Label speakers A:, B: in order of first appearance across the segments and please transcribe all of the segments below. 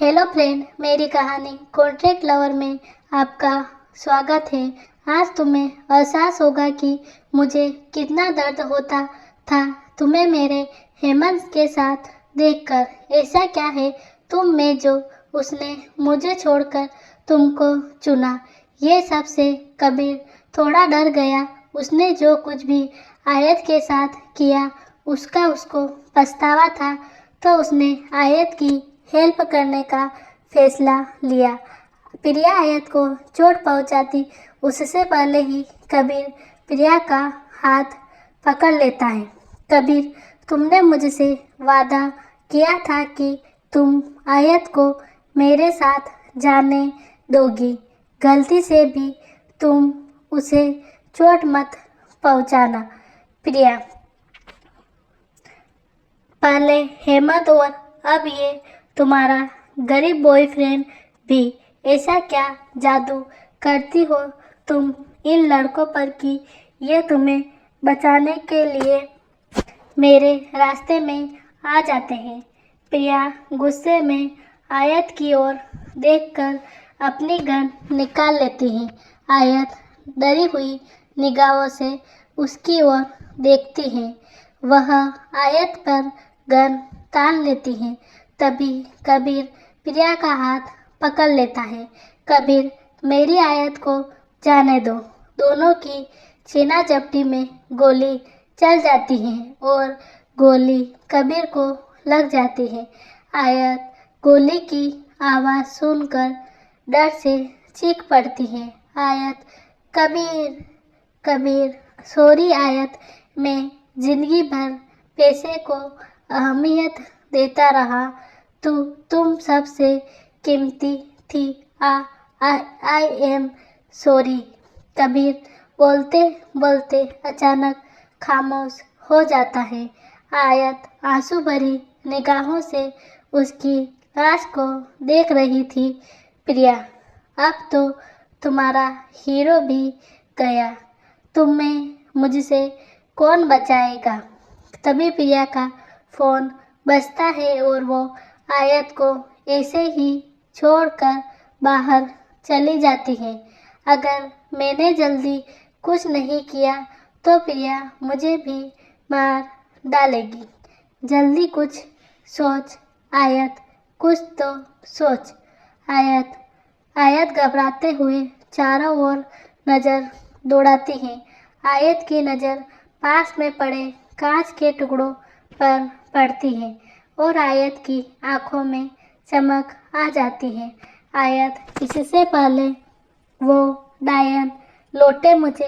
A: Hello friend, मेरी कहानी contract lover में आपका स्वागत है। आज तुम्हें एहसास होगा कि मुझे कितना दर्द होता था तुम्हें मेरे हेमंत के साथ देखकर। ऐसा क्या है तुम में जो उसने मुझे छोड़कर तुमको चुना। ये सब से कबीर थोड़ा डर गया। उसने जो कुछ भी आयत के साथ किया उसका उसको पछतावा था, तो उसने आयत की हेल्प करने का फैसला लिया। प्रिया आयत को चोट पहुंचाती उससे पहले ही कबीर प्रिया का हाथ पकड़ लेता है। कबीर, तुमने मुझसे वादा किया था कि तुम आयत को मेरे साथ जाने दोगी। गलती से भी तुम उसे चोट मत पहुंचाना। प्रिया, पहले हेमंत और अब ये तुम्हारा गरीब बॉयफ्रेंड भी। ऐसा क्या जादू करती हो तुम इन लड़कों पर कि ये तुम्हें बचाने के लिए मेरे रास्ते में आ जाते हैं। प्रिया गुस्से में आयत की ओर देखकर अपनी गन निकाल लेती है। आयत डरी हुई निगाहों से उसकी ओर देखती है। वह आयत पर गन तान लेती है। तभी कबीर प्रिया का हाथ पकड़ लेता है। कबीर, मेरी आयत को जाने दो। दोनों की छीना झपटी में गोली चल जाती है और गोली कबीर को लग जाती है। आयत गोली की आवाज़ सुनकर डर से चीख पड़ती है। आयत, कबीर, कबीर, सॉरी आयत, मैं जिंदगी भर पैसे को अहमियत देता रहा। तुम सबसे कीमती थी। I am sorry. कबीर बोलते बोलते अचानक खामोश हो जाता है। आयत आंसू भरी निगाहों से उसकी लाश को देख रही थी। प्रिया, अब तो तुम्हारा हीरो भी गया। तुम्हें मुझसे कौन बचाएगा। तभी प्रिया का फोन बजता है और वो आयत को ऐसे ही छोड़कर बाहर चली जाती है। अगर मैंने जल्दी कुछ नहीं किया तो प्रिया मुझे भी मार डालेगी। जल्दी कुछ सोच आयत, कुछ तो सोच। आयत आयत घबराते हुए चारों ओर नज़र दौड़ाती है। आयत की नज़र पास में पड़े कांच के टुकड़ों पर पड़ती है और आयत की आंखों में चमक आ जाती है। आयत, इससे पहले वो डायन लौटे मुझे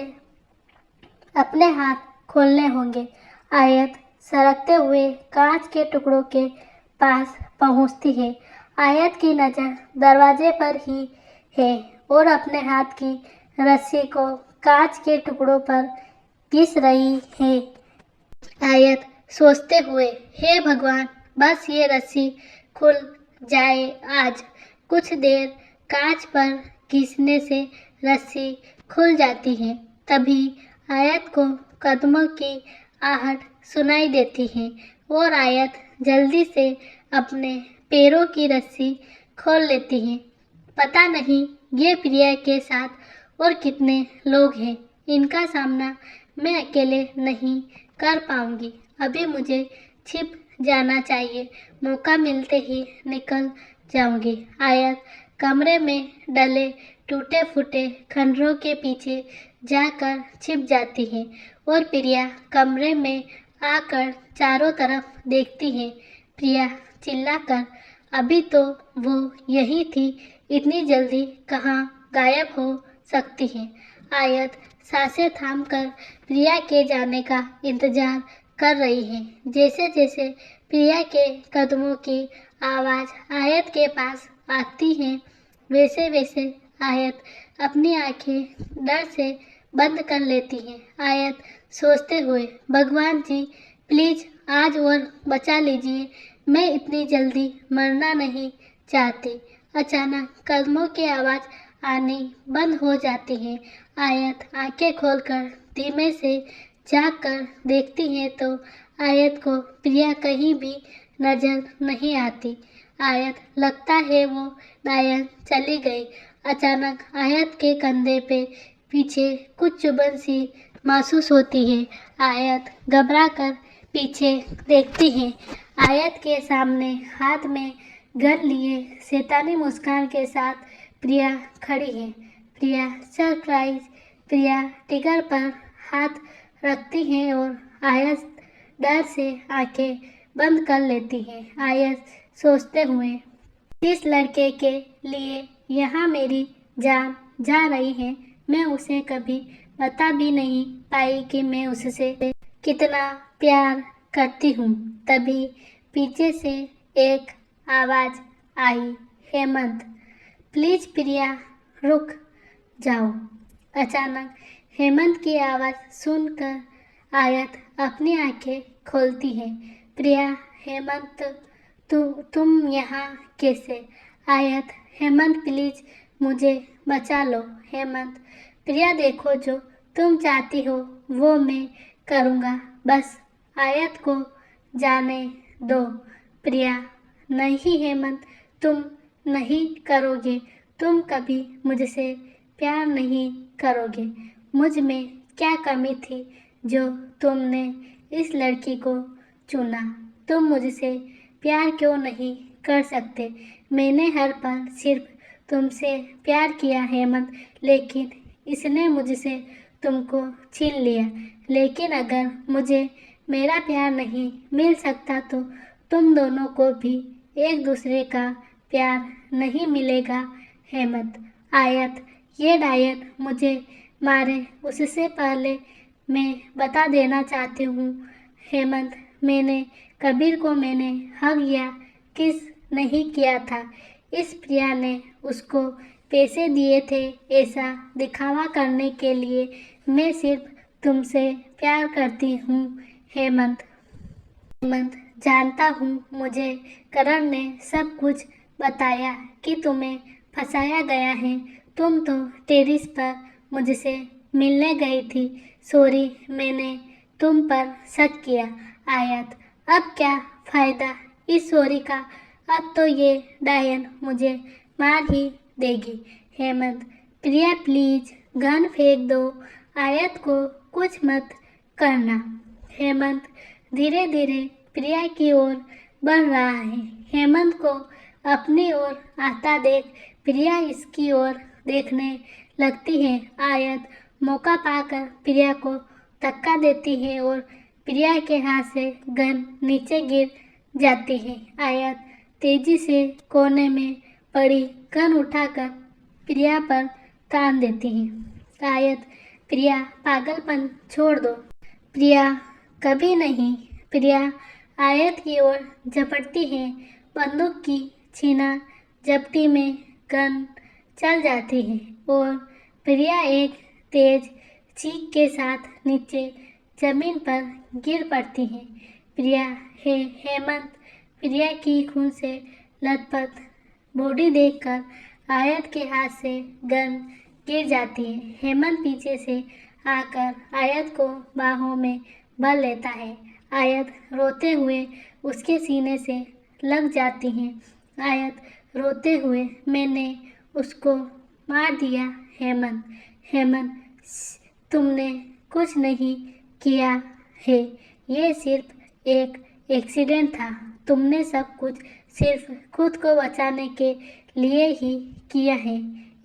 A: अपने हाथ खोलने होंगे। आयत सरकते हुए कांच के टुकड़ों के पास पहुंचती है। आयत की नज़र दरवाजे पर ही है और अपने हाथ की रस्सी को कांच के टुकड़ों पर घिस रही है। आयत सोचते हुए, हे भगवान, बस ये रस्सी खुल जाए आज। कुछ देर कांच पर घिसने से रस्सी खुल जाती है। तभी आयत को कदमों की आहट सुनाई देती है और आयत जल्दी से अपने पैरों की रस्सी खोल लेती है। पता नहीं ये प्रिया के साथ और कितने लोग हैं। इनका सामना मैं अकेले नहीं कर पाऊंगी। अभी मुझे छिप जाना चाहिए। मौका मिलते ही निकल जाऊंगी। आयत कमरे में डले टूटे फूटे खंडरों के पीछे जाकर छिप जाती है और प्रिया कमरे में आकर चारों तरफ देखती है। प्रिया चिल्लाकर, अभी तो वो यही थी, इतनी जल्दी कहाँ गायब हो सकती है। आयत सांसें थामकर प्रिया के जाने का इंतजार कर रही है। जैसे जैसे प्रिया के कदमों की आवाज़ आयत के पास आती है, वैसे वैसे आयत अपनी आंखें डर से बंद कर लेती है। आयत सोचते हुए, भगवान जी प्लीज़ आज और बचा लीजिए, मैं इतनी जल्दी मरना नहीं चाहती। अचानक कदमों की आवाज़ आनी बंद हो जाती है। आयत आंखें खोलकर धीमे से झाँक कर देखती है तो आयत को प्रिया कहीं भी नजर नहीं आती। आयत लगता है वो डायन चली गई। अचानक आयत के कंधे पे पीछे कुछ चुभन सी महसूस होती है। आयत घबरा कर पीछे देखती है। आयत के सामने हाथ में गन लिए शैतानी मुस्कान के साथ प्रिया खड़ी है। प्रिया सरप्राइज। प्रिया टिगर पर हाथ रखती है और आयत डर से आंखें बंद कर लेती है। आयत सोचते हुए, जिस लड़के के लिए यहाँ मेरी जान जा रही है, मैं उसे कभी बता भी नहीं पाई कि मैं उससे कितना प्यार करती हूँ। तभी पीछे से एक आवाज आई, हेमंत प्लीज प्रिया रुक जाओ। अचानक हेमंत की आवाज सुनकर आयत अपनी आंखें खोलती है। प्रिया, हेमंत तुम यहाँ कैसे? आयत, हेमंत प्लीज मुझे बचा लो। हेमंत, प्रिया देखो जो तुम चाहती हो वो मैं करूँगा, बस आयत को जाने दो। प्रिया, नहीं हेमंत, तुम नहीं करोगे। तुम कभी मुझसे प्यार नहीं करोगे। मुझ में क्या कमी थी जो तुमने इस लड़की को चुना? तुम मुझसे प्यार क्यों नहीं कर सकते? मैंने हर पल सिर्फ तुमसे प्यार किया हेमंत, लेकिन इसने मुझसे तुमको छीन लिया। लेकिन अगर मुझे मेरा प्यार नहीं मिल सकता तो तुम दोनों को भी एक दूसरे का प्यार नहीं मिलेगा। हेमंत, आयत, ये डायन मुझे मारे उससे पहले मैं बता देना चाहती हूँ हेमंत, मैंने कबीर को मैंने हक या किस नहीं किया था। इस प्रिया ने उसको पैसे दिए थे ऐसा दिखावा करने के लिए। मैं सिर्फ तुमसे प्यार करती हूँ हेमंत। हेमंत, जानता हूँ मुझे करण ने सब कुछ बताया कि तुम्हें फंसाया गया है। तुम तो टेरिस पर मुझसे मिलने गई थी। सॉरी, मैंने तुम पर शक किया। आयत, अब क्या फ़ायदा इस सॉरी का? अब तो ये डायन मुझे मार ही देगी। हेमंत, प्रिया प्लीज गन फेंक दो। आयत को कुछ मत करना। हेमंत धीरे धीरे प्रिया की ओर बढ़ रहा है। हेमंत को अपनी ओर आता देख प्रिया इसकी ओर देखने लगती है। आयत मौका पाकर प्रिया को धक्का देती है और प्रिया के हाथ से गन नीचे गिर जाती है। आयत तेजी से कोने में पड़ी गन उठाकर प्रिया पर तान देती है। आयत, प्रिया पागलपन छोड़ दो। प्रिया, कभी नहीं। प्रिया आयत की ओर झपटती है। बंदूक की छीना झपटी में गन चल जाती है और प्रिया एक तेज चीख के साथ नीचे जमीन पर गिर पड़ती है। प्रिया, हेमंत प्रिया की खून से लथपथ बॉडी देखकर आयत के हाथ से गन गिर जाती है। हेमंत पीछे से आकर आयत को बाहों में भर लेता है। आयत रोते हुए उसके सीने से लग जाती है। आयत रोते हुए, मैंने उसको मार दिया हेमंत। हेमंत, तुमने कुछ नहीं किया है, ये सिर्फ एक एक्सीडेंट था। तुमने सब कुछ सिर्फ खुद को बचाने के लिए ही किया है।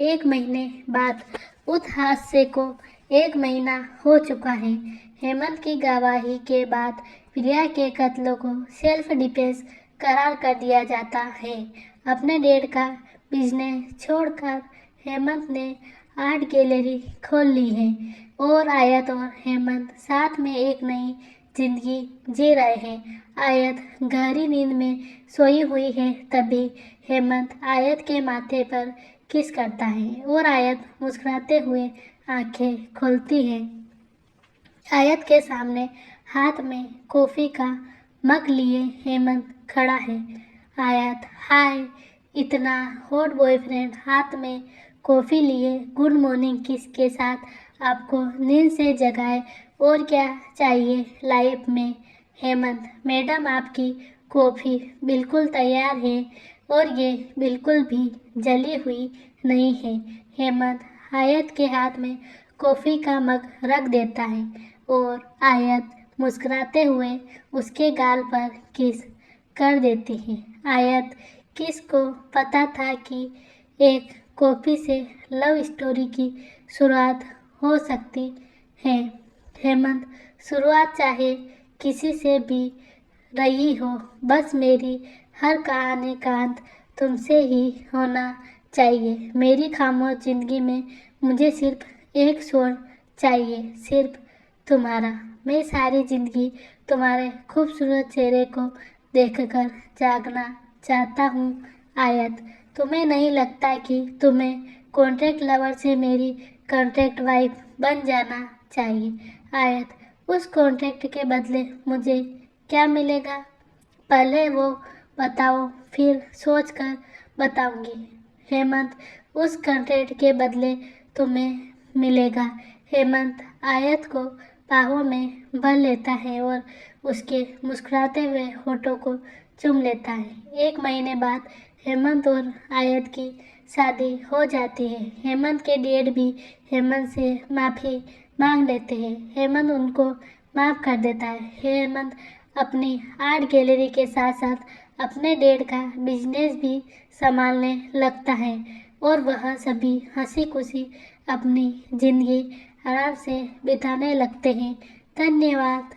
A: 1 महीने बाद उस हादसे को 1 महीना हो चुका है। हेमंत की गवाही के बाद प्रिया के कत्ल को सेल्फ डिफेंस करार कर दिया जाता है। अपने डैड का बिजनेस छोड़कर हेमंत ने आर्ट गैलरी खोल ली है और आयत और हेमंत साथ में एक नई जिंदगी जी रहे हैं। आयत गहरी नींद में सोई हुई है। तभी हेमंत आयत के माथे पर किस करता है और आयत मुस्कुराते हुए आंखें खोलती है। आयत के सामने हाथ में कॉफ़ी का मग लिए हेमंत खड़ा है। आयत, हाय, इतना हॉट बॉयफ्रेंड हाथ में कॉफ़ी लिए गुड मॉर्निंग किस के साथ आपको नींद से जगाए, और क्या चाहिए लाइफ में? हेमंत, मैडम आपकी कॉफ़ी बिल्कुल तैयार है। और ये बिल्कुल भी जली हुई नहीं है। हेमंत आयत के हाथ में कॉफ़ी का मग रख देता है और आयत मुस्कुराते हुए उसके गाल पर किस कर देती है। आयत किस को पता था कि एक कॉफ़ी से लव स्टोरी की शुरुआत हो सकती है। हेमंत शुरुआत चाहे किसी से भी रही हो, बस मेरी हर कहानी का अंत तुमसे ही होना चाहिए। मेरी खामोश जिंदगी में मुझे सिर्फ एक स्वर चाहिए, सिर्फ तुम्हारा। मैं सारी जिंदगी तुम्हारे खूबसूरत चेहरे को देखकर जागना चाहता हूँ। आयत, तुम्हें नहीं लगता कि तुम्हें कॉन्ट्रैक्ट लवर से मेरी कॉन्ट्रैक्ट वाइफ बन जाना चाहिए? आयत, उस कॉन्ट्रैक्ट के बदले मुझे क्या मिलेगा? पहले वो बताओ, फिर सोच कर बताऊंगी। हेमंत, उस कॉन्ट्रैक्ट के बदले तुम्हें मिलेगा। हेमंत आयत को बाहों में भर लेता है और उसके मुस्कुराते हुए होठों को चूम लेता है। 1 महीने बाद हेमंत और आयत की शादी हो जाती है। हेमंत के डैड भी हेमंत से माफ़ी मांग लेते हैं। हेमंत उनको माफ़ कर देता है। हेमंत अपनी आर्ट गैलरी के साथ साथ अपने डैड का बिजनेस भी संभालने लगता है और वह सभी हंसी खुशी अपनी ज़िंदगी आराम से बिताने लगते हैं। धन्यवाद।